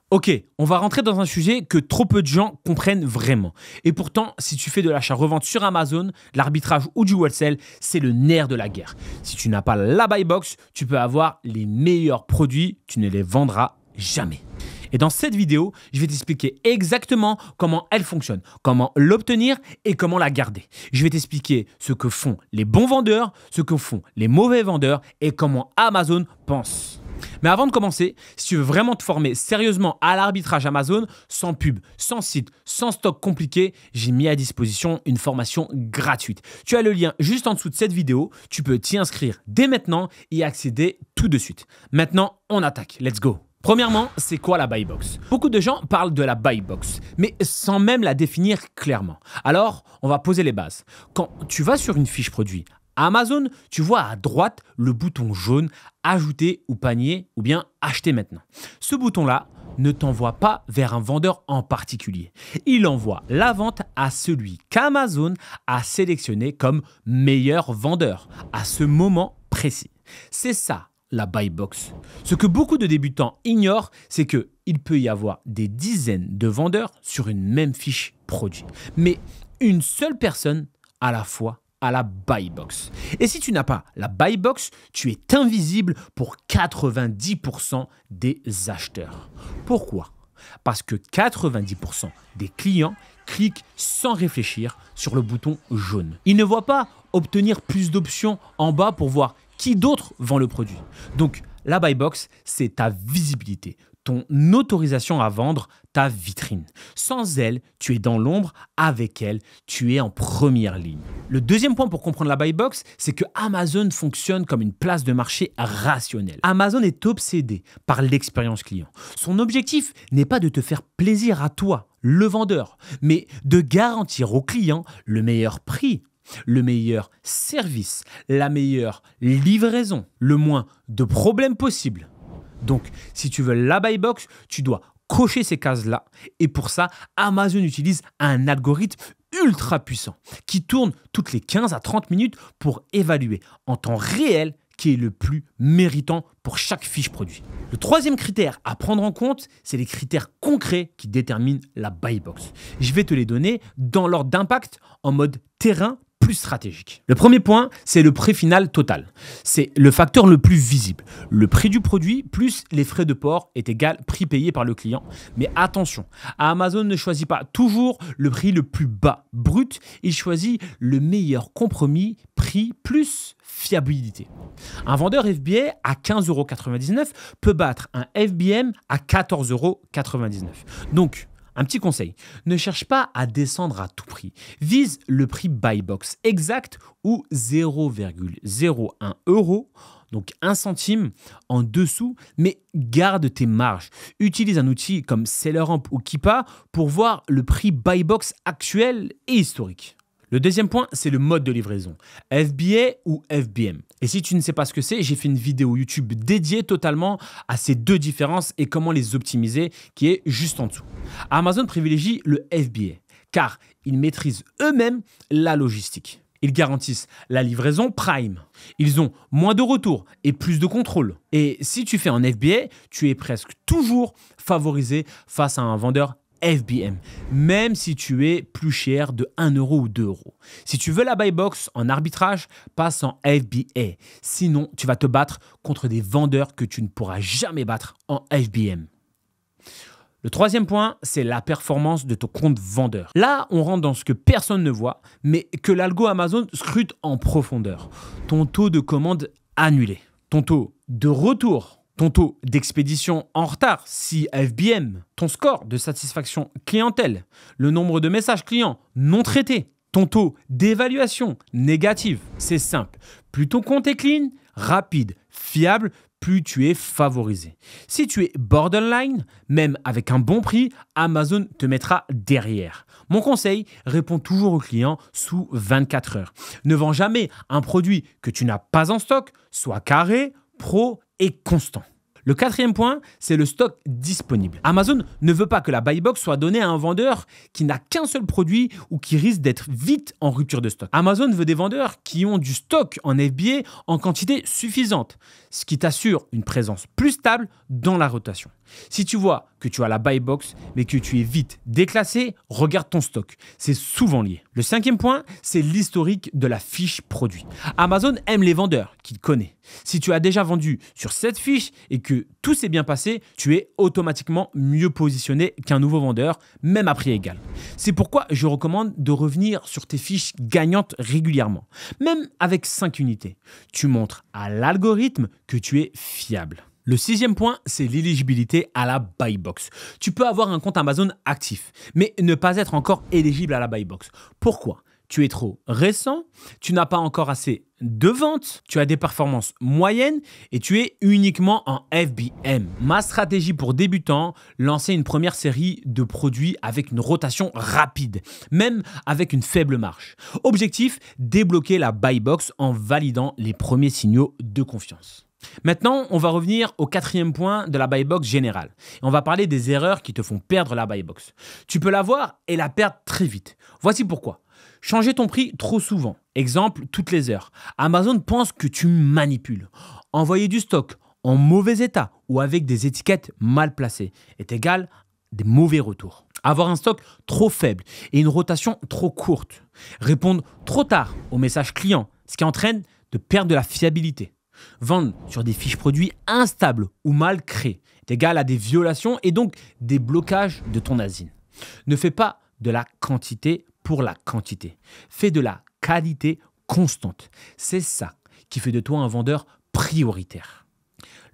Ok, on va rentrer dans un sujet que trop peu de gens comprennent vraiment. Et pourtant, si tu fais de l'achat-revente sur Amazon, de l'arbitrage ou du wholesale, c'est le nerf de la guerre. Si tu n'as pas la buy box, tu peux avoir les meilleurs produits, tu ne les vendras jamais. Et dans cette vidéo, je vais t'expliquer exactement comment elle fonctionne, comment l'obtenir et comment la garder. Je vais t'expliquer ce que font les bons vendeurs, ce que font les mauvais vendeurs et comment Amazon pense. Mais avant de commencer, si tu veux vraiment te former sérieusement à l'arbitrage Amazon, sans pub, sans site, sans stock compliqué, j'ai mis à disposition une formation gratuite. Tu as le lien juste en dessous de cette vidéo, tu peux t'y inscrire dès maintenant et y accéder tout de suite. Maintenant, on attaque, let's go. Premièrement, c'est quoi la buy box? Beaucoup de gens parlent de la buy box, mais sans même la définir clairement. Alors, on va poser les bases. Quand tu vas sur une fiche produit Amazon, tu vois à droite le bouton jaune « Ajouter ou panier » ou bien « Acheter maintenant ». Ce bouton-là ne t'envoie pas vers un vendeur en particulier. Il envoie la vente à celui qu'Amazon a sélectionné comme meilleur vendeur à ce moment précis. C'est ça la buy box. Ce que beaucoup de débutants ignorent, c'est qu'il peut y avoir des dizaines de vendeurs sur une même fiche produit. Mais une seule personne à la fois à la buy box. Et si tu n'as pas la buy box, tu es invisible pour 90% des acheteurs. Pourquoi? Parce que 90% des clients cliquent sans réfléchir sur le bouton jaune. Ils ne voient pas obtenir plus d'options en bas pour voir qui d'autre vend le produit. Donc, la buy box, c'est ta visibilité, ton autorisation à vendre, ta vitrine. Sans elle, tu es dans l'ombre. Avec elle, tu es en première ligne. Le deuxième point pour comprendre la buy box, c'est que Amazon fonctionne comme une place de marché rationnelle. Amazon est obsédé par l'expérience client. Son objectif n'est pas de te faire plaisir à toi, le vendeur, mais de garantir au client le meilleur prix, le meilleur service, la meilleure livraison, le moins de problèmes possible. Donc, si tu veux la buy box, tu dois cocher ces cases-là. Et pour ça, Amazon utilise un algorithme ultra puissant qui tourne toutes les 15 à 30 minutes pour évaluer en temps réel qui est le plus méritant pour chaque fiche produit. Le troisième critère à prendre en compte, c'est les critères concrets qui déterminent la buy box. Je vais te les donner dans l'ordre d'impact en mode terrain plus stratégique. Le premier point, c'est le prix final total. C'est le facteur le plus visible. Le prix du produit plus les frais de port est égal prix payé par le client. Mais attention, Amazon ne choisit pas toujours le prix le plus bas brut. Il choisit le meilleur compromis prix plus fiabilité. Un vendeur FBA à 15,99 € peut battre un FBM à 14,99 €. Donc, un petit conseil, ne cherche pas à descendre à tout prix. Vise le prix buy box exact ou 0,01 €, donc 1 centime en dessous, mais garde tes marges. Utilise un outil comme SellerAmp ou Keepa pour voir le prix buy box actuel et historique. Le deuxième point, c'est le mode de livraison, FBA ou FBM. Et si tu ne sais pas ce que c'est, j'ai fait une vidéo YouTube dédiée totalement à ces deux différences et comment les optimiser, qui est juste en dessous. Amazon privilégie le FBA, car ils maîtrisent eux-mêmes la logistique. Ils garantissent la livraison Prime. Ils ont moins de retours et plus de contrôle. Et si tu fais en FBA, tu es presque toujours favorisé face à un vendeur FBM, même si tu es plus cher de 1 € ou 2 €. Si tu veux la buy box en arbitrage, passe en FBA. Sinon, tu vas te battre contre des vendeurs que tu ne pourras jamais battre en FBM. Le troisième point, c'est la performance de ton compte vendeur. Là, on rentre dans ce que personne ne voit, mais que l'algo Amazon scrute en profondeur. Ton taux de commande annulé, ton taux de retour, ton taux d'expédition en retard si FBM, ton score de satisfaction clientèle, le nombre de messages clients non traités, ton taux d'évaluation négative. C'est simple. Plus ton compte est clean, rapide, fiable, plus tu es favorisé. Si tu es borderline, même avec un bon prix, Amazon te mettra derrière. Mon conseil, réponds toujours aux clients sous 24 heures. Ne vends jamais un produit que tu n'as pas en stock, sois carré, pro et constant. Le quatrième point, c'est le stock disponible. Amazon ne veut pas que la buy box soit donnée à un vendeur qui n'a qu'un seul produit ou qui risque d'être vite en rupture de stock. Amazon veut des vendeurs qui ont du stock en FBA en quantité suffisante, ce qui t'assure une présence plus stable dans la rotation. Si tu vois que tu as la buy box, mais que tu es vite déclassé, regarde ton stock. C'est souvent lié. Le cinquième point, c'est l'historique de la fiche produit. Amazon aime les vendeurs qu'il connaît. Si tu as déjà vendu sur cette fiche et que tout s'est bien passé, tu es automatiquement mieux positionné qu'un nouveau vendeur, même à prix égal. C'est pourquoi je recommande de revenir sur tes fiches gagnantes régulièrement, même avec 5 unités. Tu montres à l'algorithme que tu es fiable. Le sixième point, c'est l'éligibilité à la buy box. Tu peux avoir un compte Amazon actif, mais ne pas être encore éligible à la buy box. Pourquoi ? Tu es trop récent, tu n'as pas encore assez de ventes, tu as des performances moyennes et tu es uniquement en FBM. Ma stratégie pour débutants, lancer une première série de produits avec une rotation rapide, même avec une faible marge. Objectif, débloquer la buy box en validant les premiers signaux de confiance. Maintenant, on va revenir au quatrième point de la buy box générale. Et on va parler des erreurs qui te font perdre la buy box. Tu peux l'avoir et la perdre très vite. Voici pourquoi. Changer ton prix trop souvent. Exemple, toutes les heures. Amazon pense que tu manipules. Envoyer du stock en mauvais état ou avec des étiquettes mal placées est égal à des mauvais retours. Avoir un stock trop faible et une rotation trop courte. Répondre trop tard aux messages clients, ce qui entraîne de perdre de la fiabilité. Vendre sur des fiches produits instables ou mal créées est égal à des violations et donc des blocages de ton asine. Ne fais pas de la quantité pour la quantité. Fais de la qualité constante. C'est ça qui fait de toi un vendeur prioritaire.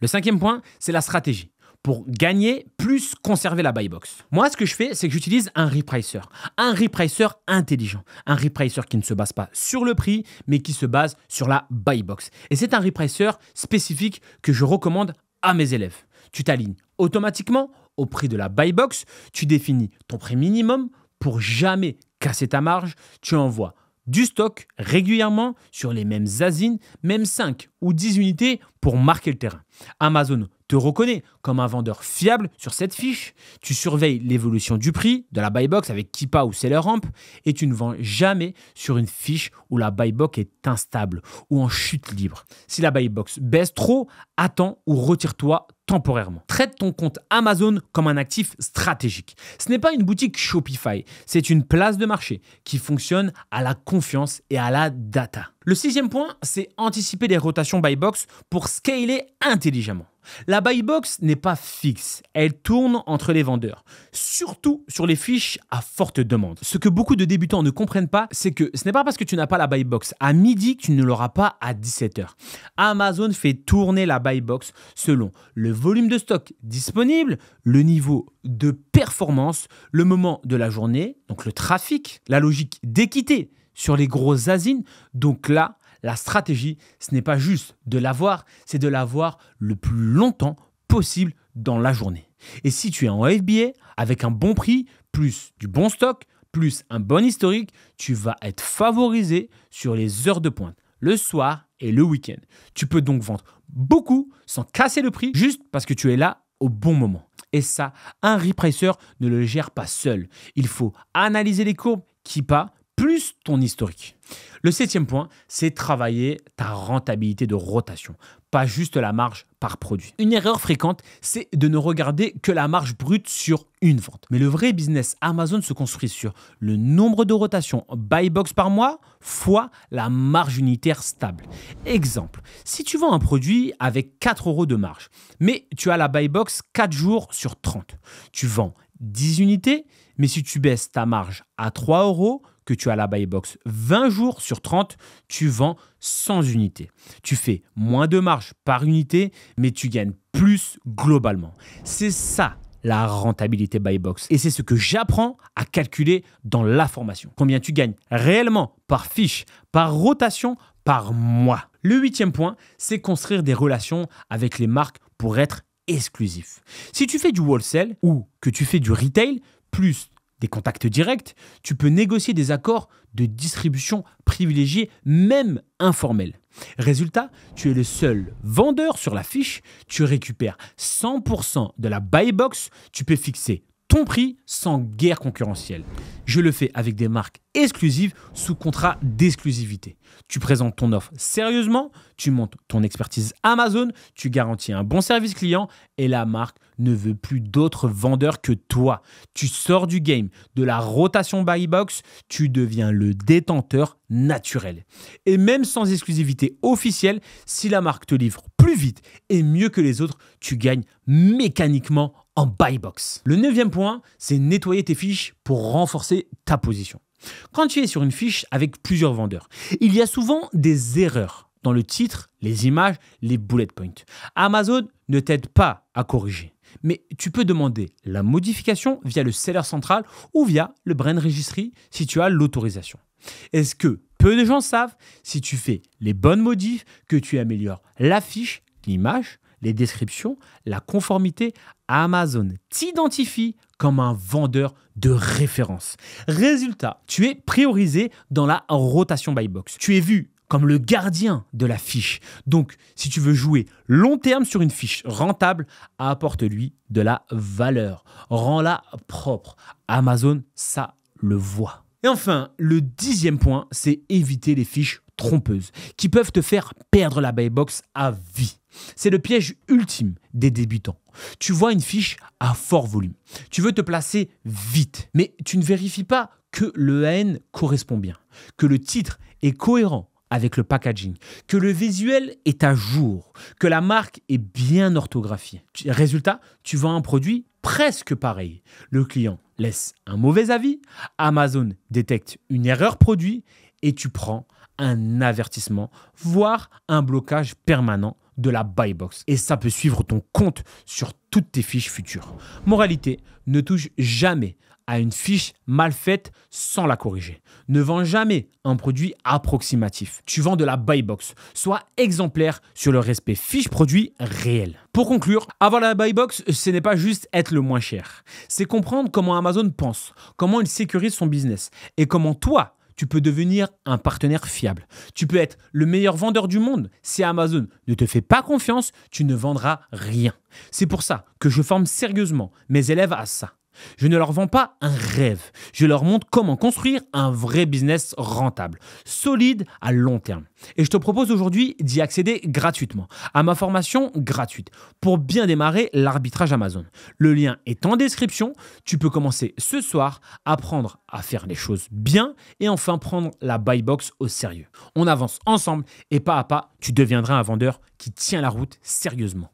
Le cinquième point, c'est la stratégie. Pour gagner, plus conserver la buy box. Moi, ce que je fais, c'est que j'utilise un repricer. Un repricer intelligent. Un repricer qui ne se base pas sur le prix, mais qui se base sur la buy box. Et c'est un repricer spécifique que je recommande à mes élèves. Tu t'alignes automatiquement au prix de la buy box. Tu définis ton prix minimum pour jamais casser ta marge. Tu envoies du stock régulièrement sur les mêmes asines, même 5 ou 10 unités pour marquer le terrain. Amazon te reconnaît comme un vendeur fiable sur cette fiche. Tu surveilles l'évolution du prix de la buy box avec Keepa ou SellerAmp et tu ne vends jamais sur une fiche où la buy box est instable ou en chute libre. Si la buy box baisse trop, attends ou retire-toi temporairement. Traite ton compte Amazon comme un actif stratégique. Ce n'est pas une boutique Shopify, c'est une place de marché qui fonctionne à la confiance et à la data. Le sixième point, c'est anticiper les rotations buy box pour scaler intelligemment. La buy box n'est pas fixe, elle tourne entre les vendeurs, surtout sur les fiches à forte demande. Ce que beaucoup de débutants ne comprennent pas, c'est que ce n'est pas parce que tu n'as pas la buy box à midi que tu ne l'auras pas à 17h. Amazon fait tourner la buy box selon le volume de stock disponible, le niveau de performance, le moment de la journée, donc le trafic, la logique d'équité sur les grosses asines. Donc là, la stratégie, ce n'est pas juste de l'avoir, c'est de l'avoir le plus longtemps possible dans la journée. Et si tu es en FBA, avec un bon prix, plus du bon stock, plus un bon historique, tu vas être favorisé sur les heures de pointe, le soir et le week-end. Tu peux donc vendre beaucoup sans casser le prix, juste parce que tu es là au bon moment. Et ça, un repricer ne le gère pas seul. Il faut analyser les courbes Keepa, plus ton historique. Le septième point, c'est travailler ta rentabilité de rotation, pas juste la marge par produit. Une erreur fréquente, c'est de ne regarder que la marge brute sur une vente. Mais le vrai business Amazon se construit sur le nombre de rotations buy box par mois fois la marge unitaire stable. Exemple, si tu vends un produit avec 4 € de marge, mais tu as la buy box 4 jours sur 30, tu vends 10 unités, mais si tu baisses ta marge à 3 €, que tu as la buy box 20 jours sur 30, tu vends 100 unités. Tu fais moins de marge par unité, mais tu gagnes plus globalement. C'est ça la rentabilité buy box. Et c'est ce que j'apprends à calculer dans la formation. Combien tu gagnes réellement par fiche, par rotation, par mois. Le huitième point, c'est construire des relations avec les marques pour être exclusif. Si tu fais du wholesale ou que tu fais du retail, plus des contacts directs, tu peux négocier des accords de distribution privilégiés, même informels. Résultat, tu es le seul vendeur sur la fiche, tu récupères 100% de la buy box, tu peux fixer ton prix sans guerre concurrentielle. Je le fais avec des marques exclusives sous contrat d'exclusivité. Tu présentes ton offre sérieusement, tu montes ton expertise Amazon, tu garantis un bon service client et la marque ne veut plus d'autres vendeurs que toi. Tu sors du game de la rotation buy box, tu deviens le détenteur naturel. Et même sans exclusivité officielle, si la marque te livre plus vite et mieux que les autres, tu gagnes mécaniquement en buy box. Le 9e point, c'est nettoyer tes fiches pour renforcer ta position. Quand tu es sur une fiche avec plusieurs vendeurs, il y a souvent des erreurs dans le titre, les images, les bullet points. Amazon ne t'aide pas à corriger, mais tu peux demander la modification via le seller central ou via le brand registry si tu as l'autorisation. Est-ce que peu de gens savent, si tu fais les bonnes modifs, que tu améliores la fiche, l'image, les descriptions, la conformité, Amazon t'identifie comme un vendeur de référence. Résultat, tu es priorisé dans la rotation buy box. Tu es vu comme le gardien de la fiche. Donc, si tu veux jouer long terme sur une fiche rentable, apporte-lui de la valeur. Rends-la propre. Amazon, ça le voit. Et enfin, le 10e point, c'est éviter les fiches trompeuses qui peuvent te faire perdre la buy box à vie. C'est le piège ultime des débutants. Tu vois une fiche à fort volume. Tu veux te placer vite, mais tu ne vérifies pas que le AN correspond bien, que le titre est cohérent avec le packaging, que le visuel est à jour, que la marque est bien orthographiée. Résultat, tu vends un produit presque pareil. Le client laisse un mauvais avis, Amazon détecte une erreur produit et tu prends un avertissement, voire un blocage permanent de la buy box. Et ça peut suivre ton compte sur toutes tes fiches futures. Moralité, ne touche jamais à une fiche mal faite sans la corriger. Ne vends jamais un produit approximatif. Tu vends de la buy box. Sois exemplaire sur le respect fiche produit réel. Pour conclure, avoir la buy box, ce n'est pas juste être le moins cher. C'est comprendre comment Amazon pense, comment il sécurise son business et comment toi, tu peux devenir un partenaire fiable. Tu peux être le meilleur vendeur du monde. Si Amazon ne te fait pas confiance, tu ne vendras rien. C'est pour ça que je forme sérieusement mes élèves à ça. Je ne leur vends pas un rêve. Je leur montre comment construire un vrai business rentable, solide à long terme. Et je te propose aujourd'hui d'y accéder gratuitement à ma formation gratuite pour bien démarrer l'arbitrage Amazon. Le lien est en description. Tu peux commencer ce soir, apprendre à faire les choses bien et enfin prendre la buy box au sérieux. On avance ensemble et pas à pas, tu deviendras un vendeur qui tient la route sérieusement.